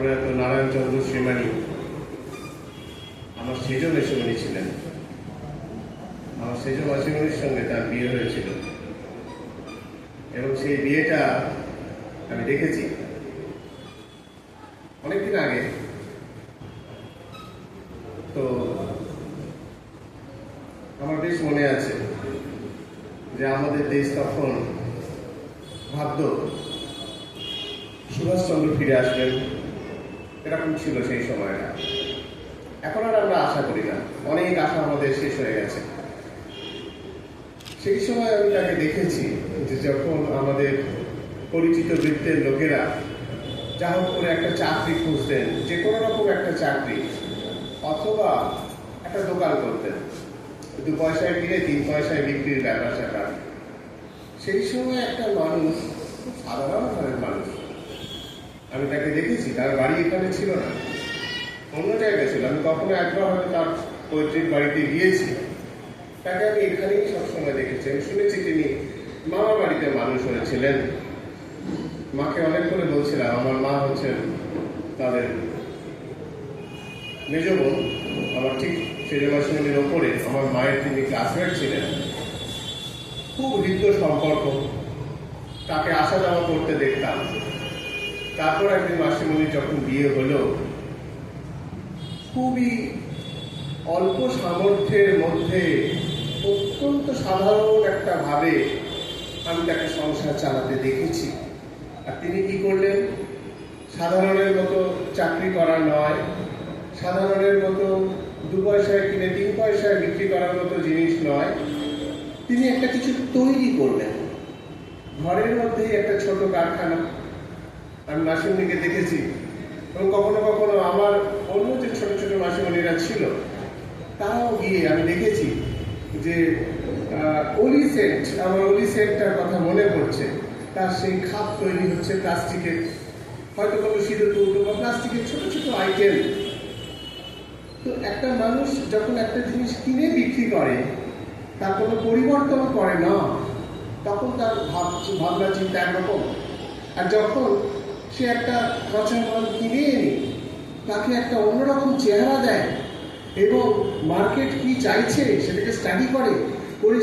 প্রয়াত নারায়ণচন্দ্র শ্রীমানি আমার সেজ মাসিমণি ছিলেন। আমার সেজ মাসিমণির সঙ্গে তার বিয়ে হয়েছিল এবং সেই বিয়েটা আমি দেখেছি অনেকদিন আগে। তো আমার বেশ মনে আছে যে আমাদের দেশ তখন ভাবত সুভাষচন্দ্র ফিরে আসবেন, এরকম ছিল সেই সময়টা। এখন আর আমরা আশা করি না, অনেক আশা আমাদের শেষ হয়ে গেছে। সেই সময় আমি তাকে দেখেছি যে যখন আমাদের পরিচিত বৃত্তের লোকেরা যা হোক করে একটা চাকরি খুঁজতেন, যে কোনো রকম একটা চাকরি অথবা একটা দোকান করতেন, 2 পয়সায় কিনে 3 পয়সায় বিক্রির ব্যাপার স্যাপার। সেই সময় একটা মানুষ, খুব সাধারণ ধরনের মানুষ, আমি তাকে দেখেছি। তার বাড়ি এখানে ছিল না, অন্য জায়গায় ছিল। আমি কখনো একবার হয়তো তার পৈতৃক বাড়িতে গিয়েছি, তাকে আমি এখানেই সবসময় দেখেছি। আমি শুনেছি তিনি মামা বাড়িতে মানুষ হয়েছিলেন। মাকে অনেক করে বলছিলাম, আমার মা হচ্ছেন তাদের মেজ বোন। আমার ঠিক সেজ মাসিমণির ওপরে আমার মায়ের তিনি ক্লাসমেট ছিলেন। খুব হৃদ্য সম্পর্ক, তাকে আসা যাওয়া করতে দেখতাম। তারপর একদিন মাসিমণির যখন বিয়ে হলো, খুবই অল্প সামর্থ্যের মধ্যে অত্যন্ত সাধারণ একটা ভাবে আমি তাকে সংসার চালাতে দেখেছি। আর তিনি কি করলেন, সাধারণের মতো চাকরি করা নয়, সাধারণের মতো 2 পয়সায় কিনে 3 পয়সায় বিক্রি করার মতো জিনিস নয়, তিনি একটা কিছু তৈরি করলেন। ঘরের মধ্যেই একটা ছোট কারখানা। আমি মাসিমণিকে দেখেছি এবং কখনো কখনো আমার অন্য যে ছোট ছোট মাসিমণিরা ছিল তারাও গিয়ে আমি দেখেছি যে অলি সেট, আমার অলি সেটটার কথা মনে পড়ছে। তার সেই খাপ তৈরি হচ্ছে প্লাস্টিকের, হয়তো কোনো সিঁদুর কৌটো বা প্লাস্টিকের ছোট ছোট আইটেম। তো একটা মানুষ যখন একটা জিনিস কিনে বিক্রি করে, তার কোনো পরিবর্তন করে না, তখন তার ভাবনা চিন্তা একরকম। আর যখন সে একটা কাঁচামাল কিনে এনে তাকে একটা অন্যরকম চেহারা দেয় এবং মার্কেট কি চাইছে সেটাকে স্টাডি করে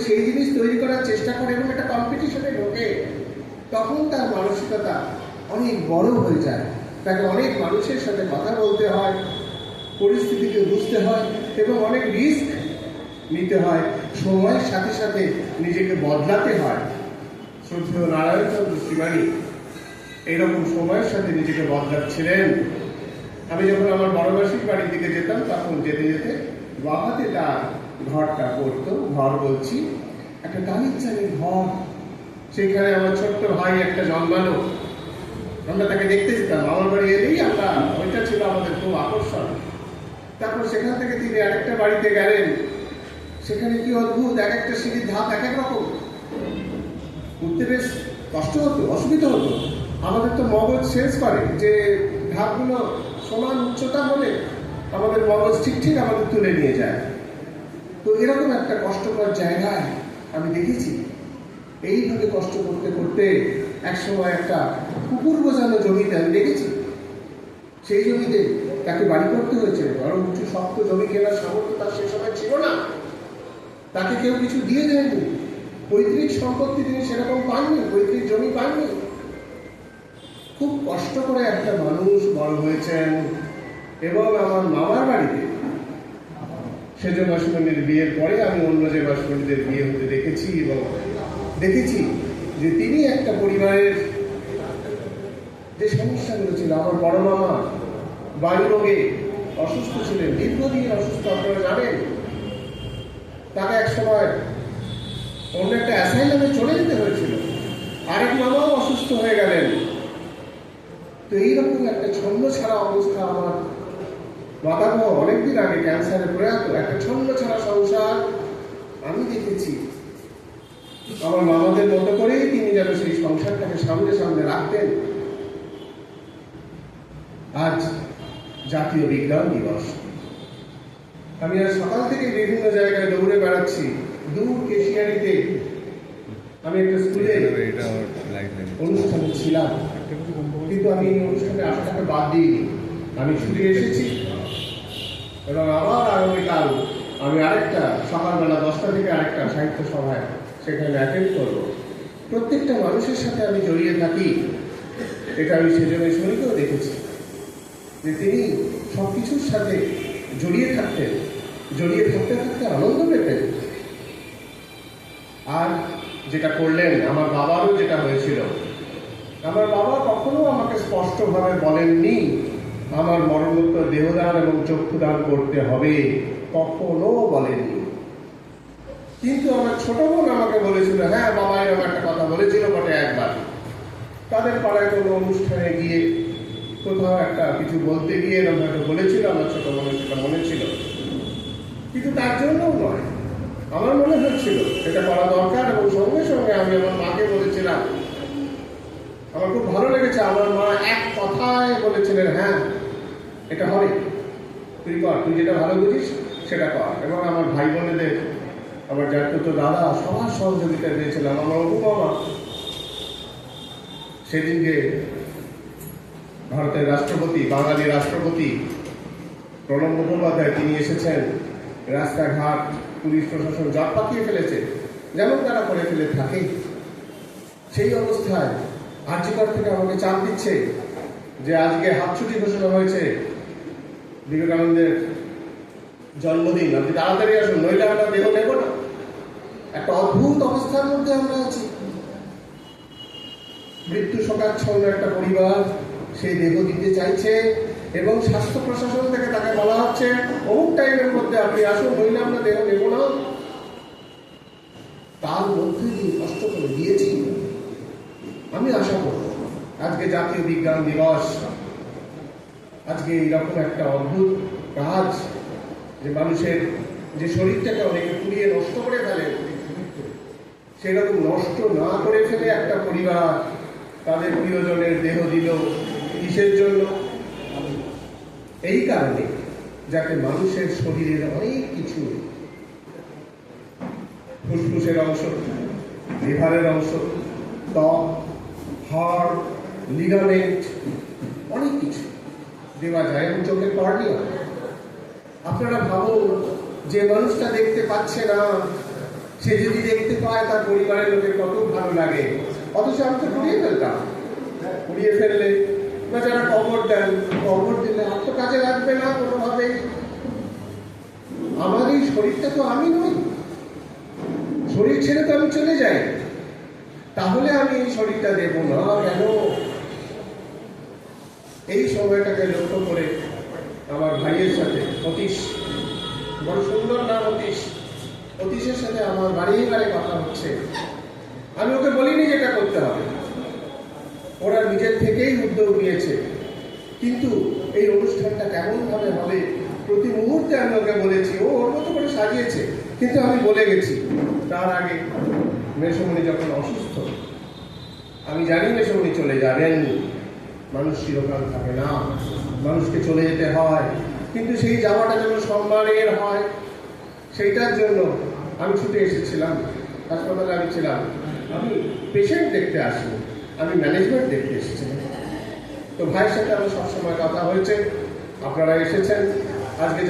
সেই জিনিস তৈরি করার চেষ্টা করে এবং একটা কম্পিটিশনে ঢোকে, তখন তার মানসিকতা অনেক বড় হয়ে যায়। তাকে অনেক মানুষের সাথে কথা বলতে হয়, পরিস্থিতিকে বুঝতে হয় এবং অনেক রিস্ক নিতে হয়, সময়ের সাথে সাথে নিজেকে বদলাতে হয়। শ্রদ্ধেয় নারায়ণচন্দ্র শ্রীমানি এইরকম সময়ের সাথে নিজেকে বদলাচ্ছিলেন। আমি যখন আমার বড় মাসির বাড়ির দিকে যেতাম, তখন যেতে যেতে বাহাতে তার ঘরটা পড়তো। ঘর বলছি, একটা টালির চালের ঘর। সেখানে আমার ছোট্ট ভাই একটা জন্মানো, আমরা তাকে দেখতে যেতাম। আমার বাড়ি এলেই আমরা, ওইটা ছিল আমাদের খুব আকর্ষণ। তারপর সেখান থেকে তিনি আরেকটা বাড়িতে গেলেন। সেখানে কি অদ্ভুত, এক একটা সিঁড়ির ধাপ এক এক রকম। উঠতে বেশ কষ্ট হতো, অসুবিধা হতো। আমাদের তো মগজ সেন্স করে যে ধাপগুলো সমান উচ্চতা হলে আমাদের মগজ ঠিক ঠিক আমাদের তুলে নিয়ে যায়। তো এরকম একটা কষ্টকর জায়গায় আমি দেখেছি। এইভাবে কষ্ট করতে করতে একসময় একটা কুকুর বোঝানো জমিতে আমি দেখেছি। সেই জমিতে তাকে বাড়ি করতে হয়েছে। বড় উঁচু শক্ত জমি কেনার সামর্থ্য তার সে সময় ছিল না। তাকে কেউ কিছু দিয়ে দেয়নি, পৈতৃক সম্পত্তি তিনি সেরকম পাননি, পৈতৃক জমি পাননি। খুব কষ্ট করে একটা মানুষ বড় হয়েছেন। এবং আমার মামার বাড়িতে সেজ মাসিমণির বিয়ের পরে আমি অন্য যে মাসিমণিদের বিয়ে হতে দেখেছি এবং দেখেছি যে তিনি একটা পরিবারের যে সমস্যাগুলো ছিল। আমার বড় মামা বায়ু রোগে অসুস্থ ছিলেন, দীর্ঘদিন অসুস্থ, আপনারা জানেন। তাকে এক সময় অন্য একটা অ্যাসাইলামে চলে যেতে হয়েছিল। আরেক মামাও অসুস্থ হয়ে গেলেন। তো এইরকম একটা ছন্ন ছাড়া অবস্থা। আমার মাতামহ অনেকদিন আগে ক্যান্সারে প্রয়াত, একটা ছন্ন ছাড়া সংসার আমি দেখেছি। আমার মামাদের মতো করেই তিনি যেন সেই সংসারটাকে সামনে সামনে রাখতেন। আজ জাতীয় বিজ্ঞান দিবস। আমি আজ সকাল থেকে বিভিন্ন জায়গায় দৌড়ে বেড়াচ্ছি। দূর কেশিয়ারিতে আমি একটা স্কুলে অনুষ্ঠানে ছিলাম, কিন্তু আমি এই অনুষ্ঠানে আসাটাকে বাদ দিইনি। আমি ছুটে এসেছি এবং আবার আগামীকাল আমি আরেকটা সকালবেলা 10টা থেকে আরেকটা সাহিত্য সভায় সেখানে অ্যাটেন্ড করব। প্রত্যেকটা মানুষের সাথে আমি জড়িয়ে থাকি, এটা আমি সেজন্য শরীরেও দেখেছি যে তিনি সব কিছুর সাথে জড়িয়ে থাকতেন, জড়িয়ে থাকতে থাকতে আনন্দ পেতেন। আর যেটা করলেন, আমার বাবারও যেটা হয়েছিল, আমার বাবা কখনো আমাকে স্পষ্টভাবে বলেননি আমার মরণোত্তর দেহদান এবং চক্ষুদান করতে হবে, কখনো বলেননি। কিন্তু আমার ছোট বোন আমাকে বলেছিল, হ্যাঁ বাবা এরকম একটা কথা বলেছিল বটে একবার, তাদের পাড়ায় কোনো অনুষ্ঠানে গিয়ে কোথাও একটা কিছু বলতে গিয়ে এরকম হয়তো বলেছিল, আমার ছোট বোনের সেটা মনে ছিল। কিন্তু তার জন্যও নয়, আমার মনে হচ্ছিল এটা করা দরকার এবং সঙ্গে সঙ্গে আমি আমার মাকে বলেছিলাম। আমার খুব ভালো লেগেছে, আমার মা এক কথায় বলেছিলেন, হ্যাঁ এটা হবে, তুই কর, তুই যেটা ভালো বুঝিস সেটা কর। এবং আমার ভাই বোনেদের, আমার জ্যাঠতো দাদা সবার সহযোগিতা দিয়েছিলাম। আমার অপুমামা সেদিনকে ভারতের রাষ্ট্রপতি, বাঙালি রাষ্ট্রপতি প্রণব মুখোপাধ্যায়, তিনি এসেছেন। রাস্তাঘাট পুলিশ প্রশাসন জট পাকিয়ে ফেলেছে, যেমন তারা করে ফেলে থাকে। সেই অবস্থায় আর্যিকর থেকে আমাকে চাপ দিচ্ছে যে আজকে হাত ছুটি ঘোষণা হয়েছে, বিবেকানন্দের জন্মদিন, আপনি তাড়াতাড়ি আসুন, নইলে আমরা দেহ নেব না। একটা অদ্ভুত অবস্থার মধ্যে আমরা আছি। মৃত্যু শোকাচ্ছন্ন একটা পরিবার সেই দেহ দিতে চাইছে এবং স্বাস্থ্য প্রশাসন থেকে তাকে বলা হচ্ছে অমুক টাইমের মধ্যে আপনি আসুন, নইলে আমরা দেহ নেব না। তার মধ্যে দিয়ে কষ্ট করে দিয়েছি। আমি আশা করব আজকে জাতীয় বিজ্ঞান দিবস, আজকে এইরকম একটা অদ্ভুত কাজ, যে মানুষের যে শরীরটাকে অনেকে পুড়িয়ে নষ্ট করে ফেলে, সেরকম নষ্ট না করে ফেলে একটা পরিবার তাদের প্রিয়জনের দেহ দিল। কিসের জন্য? এই কারণে যাতে মানুষের শরীরের অনেক কিছু, ফুসফুসের অংশ, লিভারের অংশ, ত্বক, হাড়, লিগামেন্ট, অনেক কিছু দেওয়া যায় এবং চোখের কর্নিয়া। আপনারা ভাবুন, যে মানুষটা দেখতে পাচ্ছে না, সে যদি দেখতে পায় তার পরিবারের লোকের কত ভালো লাগে। অথচ আমি তো পুড়িয়ে ফেলতাম, পুড়িয়ে ফেললে বা যারা কবর দেন, কবর দিলে আর তো কাজে লাগবে না কোনোভাবেই। আমার এই শরীরটা তো আমি নই, শরীর ছেড়ে তো আমি চলে যাই, তাহলে আমি এই শরীরটা দেব না কেন? এই সময়টাকে লক্ষ্য করে আমার ভাইয়ের সাথে, অতীশ, বড় সুন্দর নাম অতীশ, অতীশের সাথে আমার বাড়িয়ে বাড়ি কথা হচ্ছে। আমি ওকে বলিনি যেটা করতে হবে, ওরা নিজের থেকেই উদ্যোগ নিয়েছে। কিন্তু এই অনুষ্ঠানটা কেমন ভাবে হবে প্রতি মুহূর্তে আমি ওকে বলেছি, ও ওর মতো করে সাজিয়েছে। কিন্তু আমি বলে গেছি তার আগে, মেসমণি যখন অসুস্থ, আমি জানি মেসমণি চলে যাবেন, মানুষ চিরকাল থাকে না, মানুষকে চলে যেতে হয়, কিন্তু সেই যাওয়াটা যেন সম্মানের হয়, সেইটার জন্য আমি ছুটে এসেছিলাম। হাসপাতালে আমি ছিলাম, আমি পেশেন্ট দেখতে আসিনি, আমি ম্যানেজমেন্ট দেখতে এসেছিলাম। তো ভাইয়ের সাথে আমার সবসময় কথা হয়েছে, আপনারা এসেছেন। আজকে